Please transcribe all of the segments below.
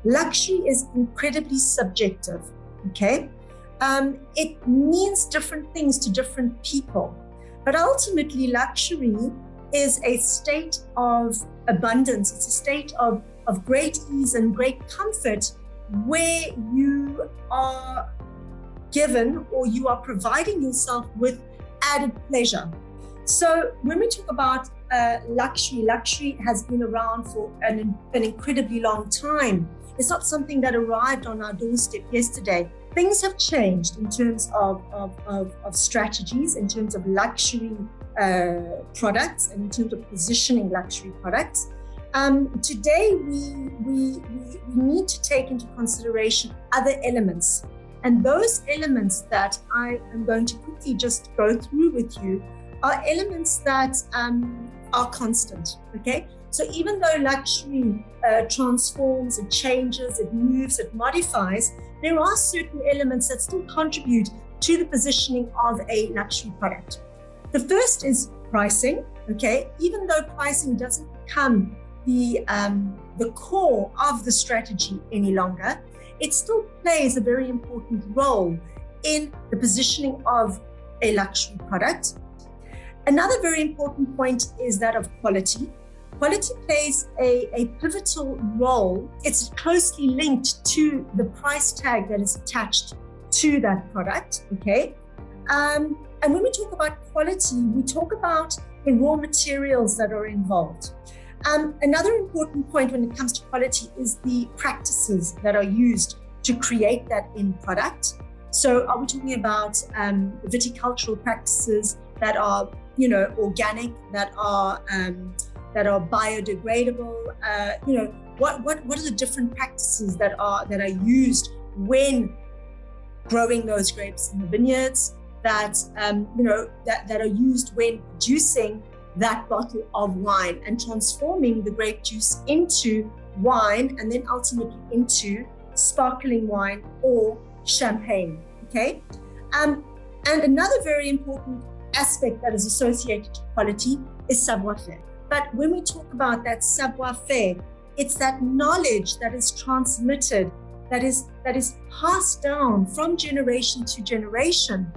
Luxury is incredibly subjective, okay? It means different things to different people, but ultimately luxury is a state of abundance. It's a state of great ease and great comfort where you are given or you are providing yourself with added pleasure. So when we talk about luxury has been around for an incredibly long time. It's not something that arrived on our doorstep yesterday. Things have changed in terms of strategies, in terms of luxury products, and in terms of positioning luxury products. Today, we need to take into consideration other elements. And those elements that I am going to quickly just go through with you are elements that are constant, okay? So even though luxury transforms, it changes, it moves, it modifies, there are certain elements that still contribute to the positioning of a luxury product. The first is pricing, okay? Even though pricing doesn't become the core of the strategy any longer, it still plays a very important role in the positioning of a luxury product. Another very important point is that of quality. Quality plays a pivotal role. It's closely linked to the price tag that is attached to that product, okay? And when we talk about quality, we talk about the raw materials that are involved. Another important point when it comes to quality is the practices that are used to create that end product. So are we talking about viticultural practices that are, organic, that are biodegradable? What are the different practices that are used when growing those grapes in the vineyards? That are used when producing that bottle of wine and transforming the grape juice into wine and then ultimately into sparkling wine or champagne, okay? And another very important aspect that is associated to quality is savoir-faire. But when we talk about that savoir-faire, it's that knowledge that is transmitted, that is passed down from generation to generation.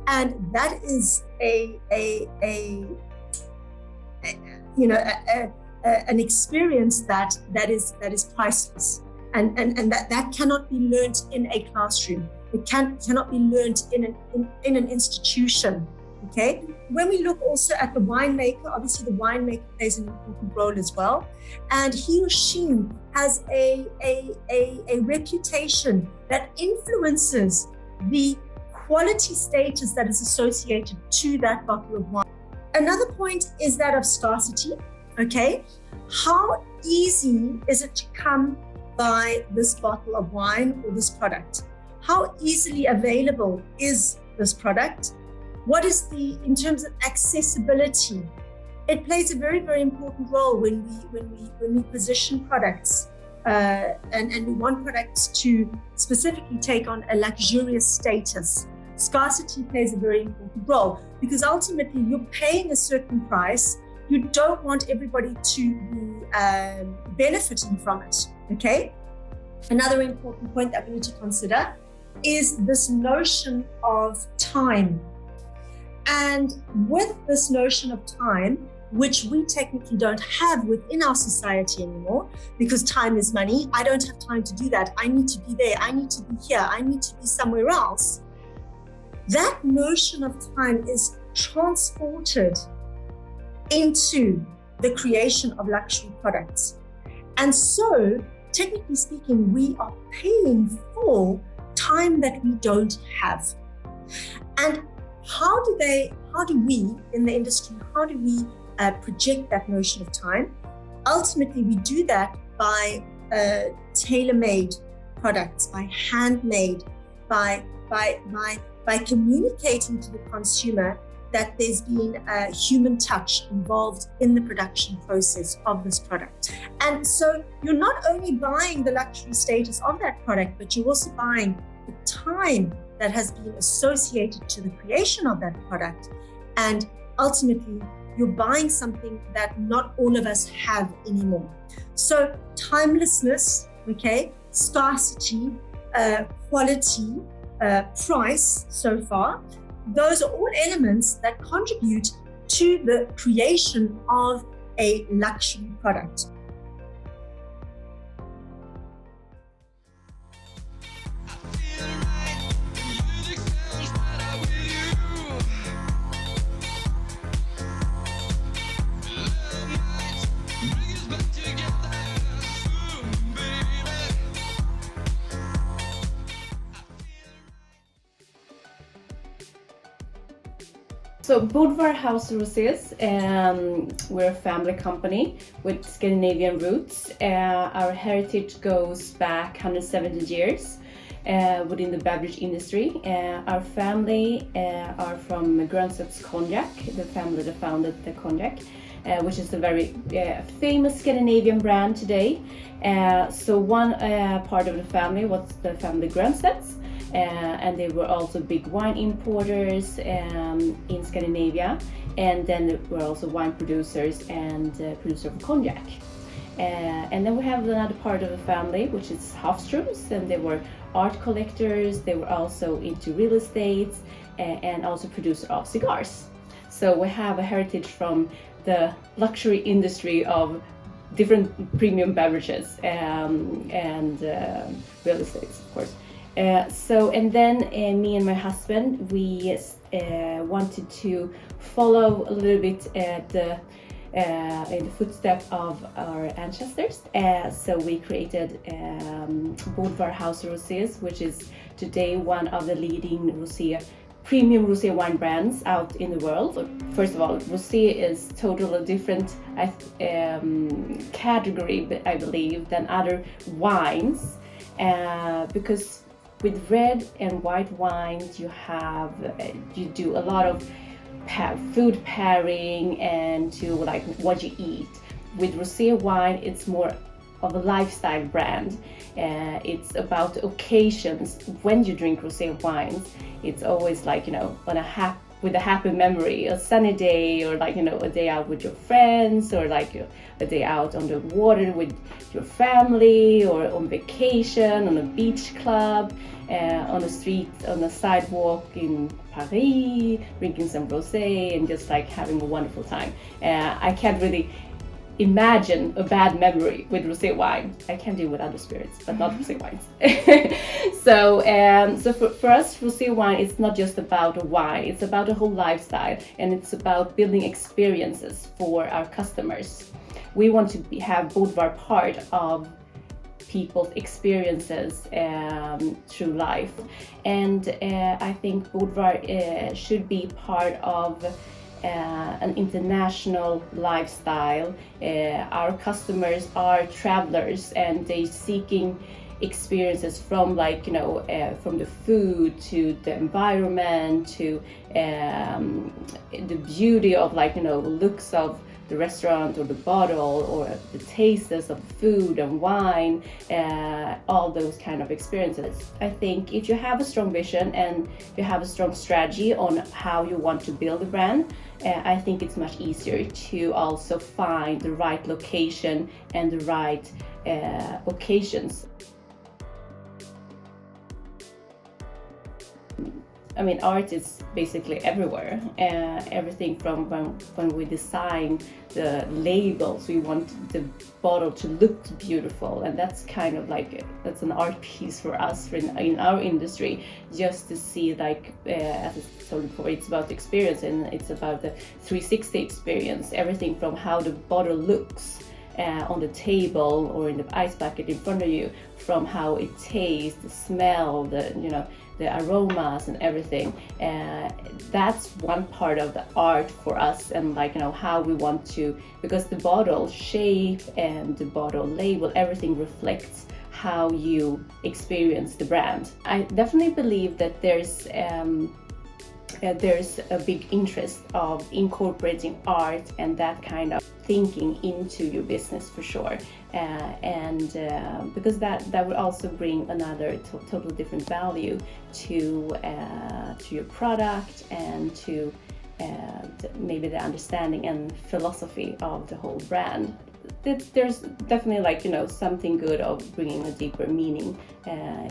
And that is an experience that is priceless, and that cannot be learned in a classroom. It cannot be learned in an institution. Okay. When we look also at the winemaker, obviously the winemaker plays an important role as well, and he or she has a reputation that influences the quality status that is associated to that bottle of wine. Another point is that of scarcity, okay? How easy is it to come by this bottle of wine or this product? How easily available is this product? What is in terms of accessibility? It plays a very, very important role when we position products and we want products to specifically take on a luxurious status. Scarcity plays a very important role because ultimately you're paying a certain price. You don't want everybody to be benefiting from it, okay? Another important point that we need to consider is this notion of time. And with this notion of time, which we technically don't have within our society anymore, because time is money. I don't have time to do that. I need to be there. I need to be here. I need to be somewhere else. That notion of time is transported into the creation of luxury products. And so, technically speaking, we are paying for time that we don't have. And how do we in the industry, how do we project that notion of time? Ultimately, we do that by tailor-made products, by handmade, by communicating to the consumer that there's been a human touch involved in the production process of this product. And so you're not only buying the luxury status of that product, but you're also buying the time that has been associated to the creation of that product. And ultimately, you're buying something that not all of us have anymore. So timelessness, okay? Scarcity, quality, price so far. Those are all elements that contribute to the creation of a luxury product. So Bodvár House of Rosés, we're a family company with Scandinavian roots. Our heritage goes back 170 years within the beverage industry. Our family are from Grönstedts Cognac, the family that founded the cognac, which is a very famous Scandinavian brand today. So one part of the family was the family Grönstedts. And they were also big wine importers in Scandinavia, and then there were also wine producers and producer of cognac. And then we have another part of the family, which is Hofströms, and they were art collectors. They were also into real estate and also producer of cigars. So we have a heritage from the luxury industry of different premium beverages and real estate, of course. And then me and my husband, we wanted to follow a little bit in the footsteps of our ancestors. So we created Bodvár House of Rosés, which is today one of the leading premium rosé wine brands out in the world. First of all, rosé is totally different category, I believe, than other wines, because with red and white wines, you do a lot of food pairing and to like what you eat. With rosé wine, it's more of a lifestyle brand. It's about occasions when you drink rosé wines. It's always like, with a happy memory, a sunny day, or like, a day out with your friends, or like a day out on the water with your family, or on vacation, on a beach club, on the street, on a sidewalk in Paris, drinking some rosé and just like having a wonderful time. I can't really imagine a bad memory with rosé wine. I can do with other spirits, but not rosé wines. So for us, rosé wine is not just about a wine, it's about a whole lifestyle, and it's about building experiences for our customers. We want to have Bodvár part of people's experiences through life, and I think Bodvár should be part of an international lifestyle. Our customers are travelers, and they're seeking experiences from from the food to the environment to the beauty of looks of the restaurant or the bottle, or the tastes of food and wine, all those kind of experiences. I think if you have a strong vision and you have a strong strategy on how you want to build a brand, I think it's much easier to also find the right location and the right occasions. I mean, art is basically everywhere. Everything from when we design the labels, we want the bottle to look beautiful, and that's kind of that's an art piece for us in our industry. Just to see, as I told before, it's about the experience, and it's about the 360 experience. Everything from how the bottle looks on the table or in the ice bucket in front of you, from how it tastes, the smell, the aromas and everything. That's one part of the art for us, and how we want to, because the bottle shape and the bottle label, everything reflects how you experience the brand. I definitely believe that there's a big interest of incorporating art and that kind of thinking into your business, for sure, because that would also bring another totally different value to your product, and to maybe the understanding and philosophy of the whole brand. there's definitely like, you know, something good of bringing a deeper meaning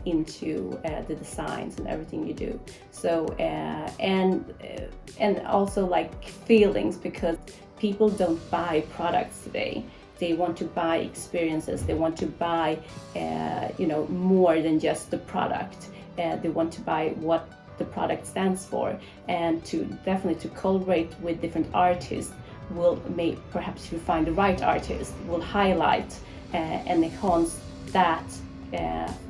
into the designs and everything you do. So and also like feelings, because people don't buy products today. They want to buy experiences. They want to buy you know, more than just the product. They want to buy what the product stands for, and to definitely to collaborate with different artists will make, perhaps if you find the right artist, will highlight and enhance that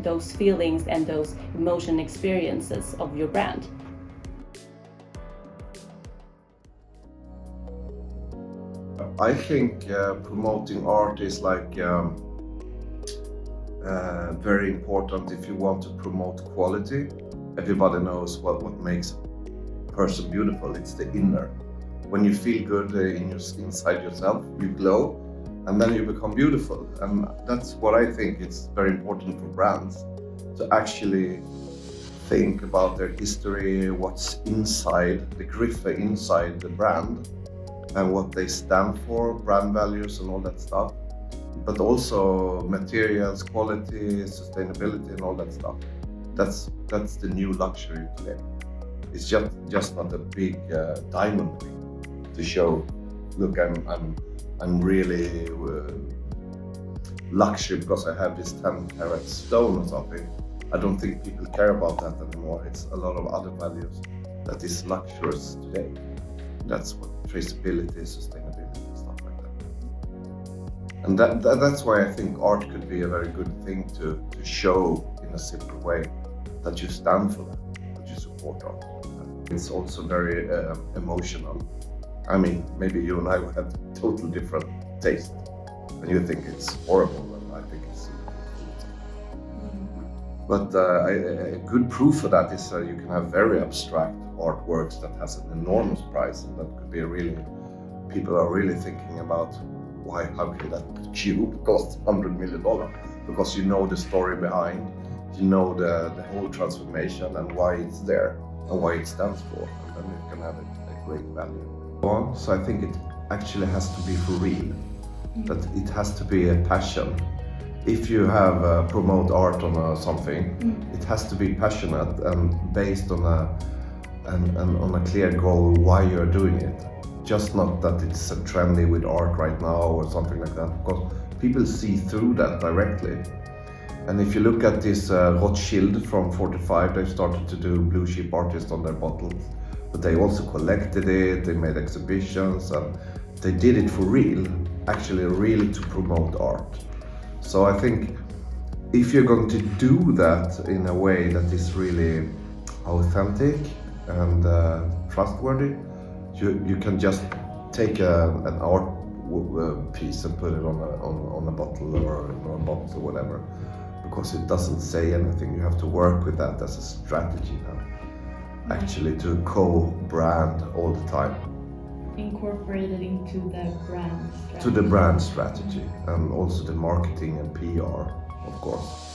those feelings and those emotion experiences of your brand. I think promoting art is like very important if you want to promote quality. Everybody knows what makes a person beautiful. It's the inner. When you feel good inside yourself, you glow, and then you become beautiful. And that's what I think it's very important for brands to actually think about their history, what's inside, the griff inside the brand, and what they stand for, brand values and all that stuff. But also materials, quality, sustainability and all that stuff. That's the new luxury today. It's just not a big diamond ring to show, look, I'm really luxury because I have this 10 carat stone or something. I don't think people care about that anymore. It's a lot of other values that is luxurious today. That's what traceability, sustainability, and stuff like that. And that's why I think art could be a very good thing to show in a simple way that you stand for that you support art. It's also very emotional. I mean, maybe you and I will have totally different taste, and you think it's horrible, and I think it's but a good proof of that is you can have very abstract artworks that has an enormous price, and that could be really, people are really thinking about how can that cube cost $100 million? Because you know the story behind, you know the whole transformation and why it's there and why it stands for, and then it can have a great value. So I think it actually has to be for real, that it has to be a passion. If you have promote art on something, it has to be passionate and based on a clear goal why you're doing it. Just not that it's trendy with art right now or something like that, because people see through that directly. And if you look at this Rothschild from 45, they started to do blue chip artists on their bottles, but they also collected it, they made exhibitions, and they did it for real, actually really to promote art. So I think if you're going to do that in a way that is really authentic and trustworthy, you can just take an art piece and put it on a bottle or on a box or whatever, because it doesn't say anything. You have to work with that as a strategy now, actually, to co-brand all the time. Incorporated into the brand strategy. To the brand strategy, and also the marketing and PR, of course.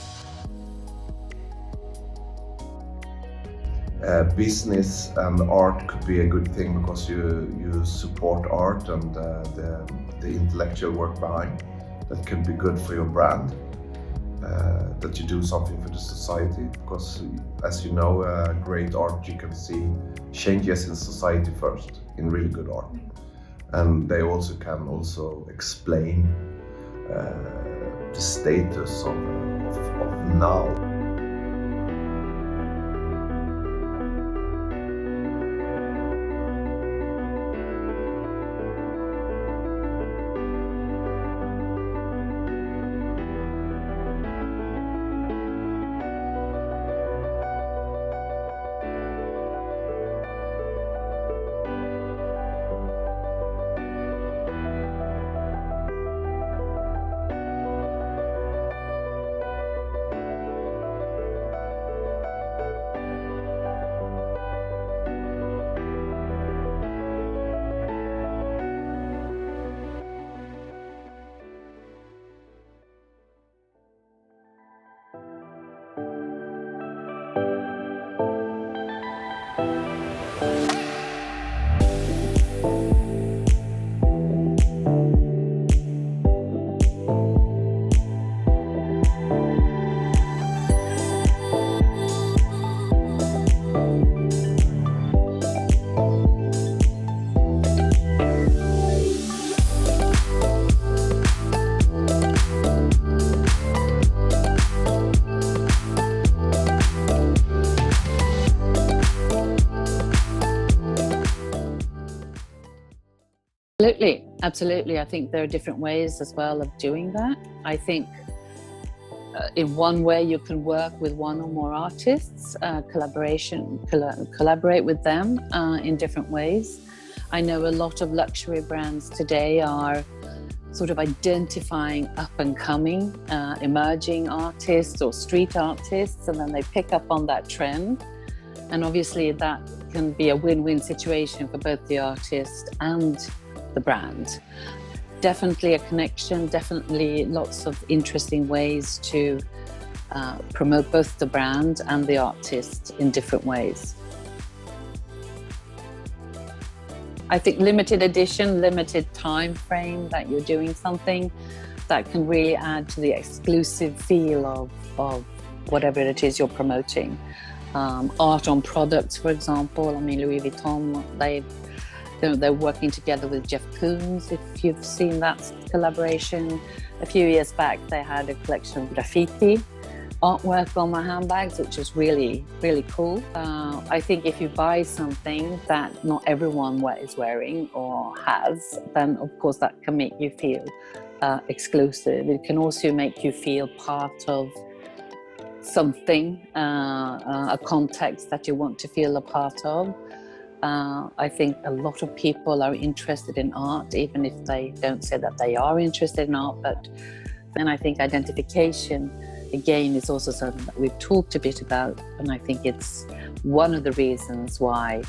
Business and art could be a good thing because you support art and the intellectual work behind. That could be good for your brand. That you do something for the society, because as you know, great art you can see changes in society first, in really good art. And they also can explain the status of now. Absolutely. I think there are different ways as well of doing that. I think in one way you can work with one or more artists, collaborate with them in different ways. I know a lot of luxury brands today are sort of identifying up and coming emerging artists or street artists, and then they pick up on that trend. And obviously that can be a win-win situation for both the artist and the brand. Definitely a connection, definitely lots of interesting ways to promote both the brand and the artist in different ways. I think limited edition, limited time frame that you're doing something that can really add to the exclusive feel of whatever it is you're promoting. Art on products, for example. I mean, Louis Vuitton, they're working together with Jeff Koons, if you've seen that collaboration. A few years back, they had a collection of graffiti artwork on my handbags, which is really, really cool. I think if you buy something that not everyone is wearing or has, then of course that can make you feel exclusive. It can also make you feel part of something, a context that you want to feel a part of. I think a lot of people are interested in art, even if they don't say that they are interested in art. But then I think identification, again, is also something that we've talked a bit about. And I think it's one of the reasons why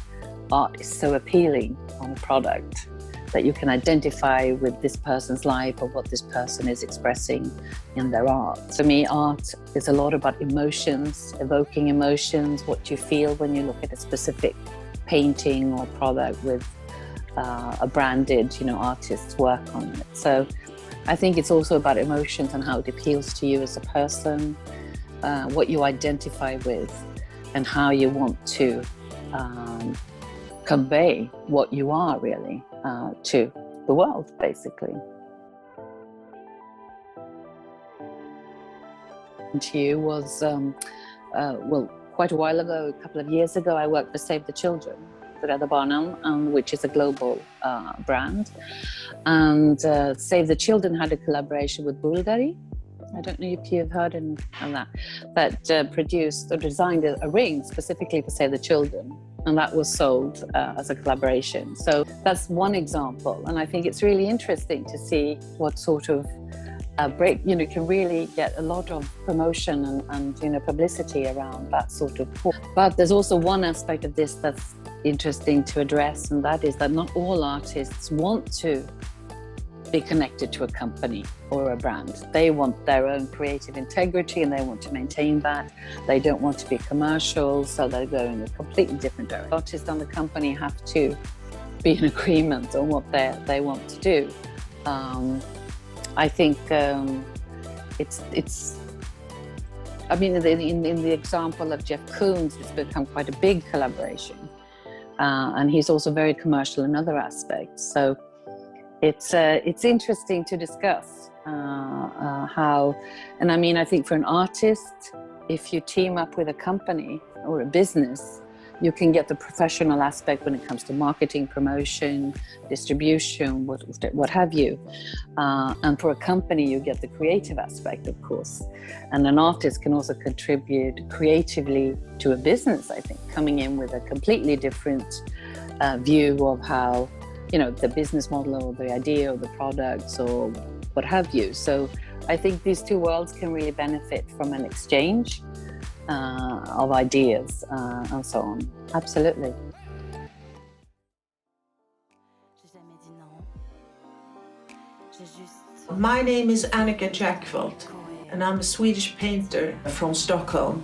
art is so appealing on a product, that you can identify with this person's life or what this person is expressing in their art. For me, art is a lot about emotions, evoking emotions, what you feel when you look at a specific painting or product with a branded, artist's work on it. So I think it's also about emotions and how it appeals to you as a person, what you identify with, and how you want to convey what you are really to the world, basically. And to you was, quite a while ago, a couple of years ago, I worked for Save the Children, Rädda Barnen, which is a global brand. And Save the Children had a collaboration with Bulgari. I don't know if you've heard of that produced or designed a ring specifically for Save the Children. And that was sold as a collaboration. So that's one example. And I think it's really interesting to see what sort of can really get a lot of promotion and publicity around that sort of. But there's also one aspect of this that's interesting to address, and that is that not all artists want to be connected to a company or a brand. They want their own creative integrity and they want to maintain that. They don't want to be commercial, so they go in a completely different direction. Artists and the company have to be in agreement on what they want to do. I think it's. I mean, in the example of Jeff Koons, it's become quite a big collaboration, and he's also very commercial in other aspects. So it's interesting to discuss how. And I mean, I think for an artist, if you team up with a company or a business, you can get the professional aspect when it comes to marketing, promotion, distribution, what have you. And for a company, you get the creative aspect, of course. And an artist can also contribute creatively to a business, I think, coming in with a completely different view of how, the business model or the idea or the products or what have you. So I think these two worlds can really benefit from an exchange of ideas and so on. Absolutely. My name is Peggy Jägfelt, and I'm a Swedish painter from Stockholm.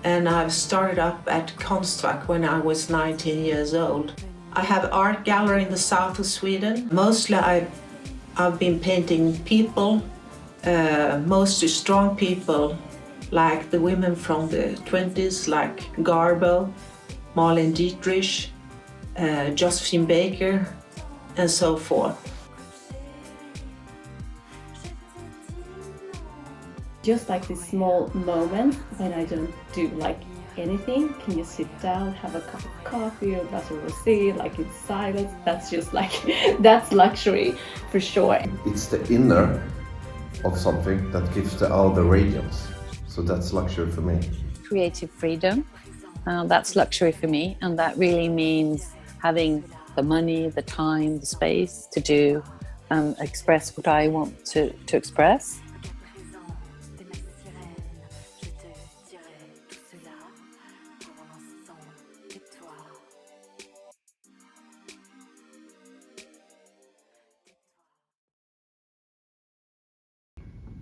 And I've started up at Konstfack when I was 19 years old. I have an art gallery in the south of Sweden. Mostly I've been painting people, mostly strong people, like the women from the 20s, like Garbo, Marlene Dietrich, Josephine Baker, and so forth. Just like this small moment when I don't do like anything. Can you sit down, have a cup of coffee or a glass of rosé, like in silence? That's just like, that's luxury for sure. It's the inner of something that gives the outer radiance. So that's luxury for me. Creative freedom, that's luxury for me, and that really means having the money, the time, the space to do express what I want to express.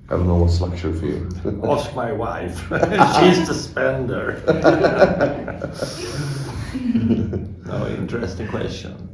I don't know what's luxury for you. Ask my wife. She's the spender. No, interesting question.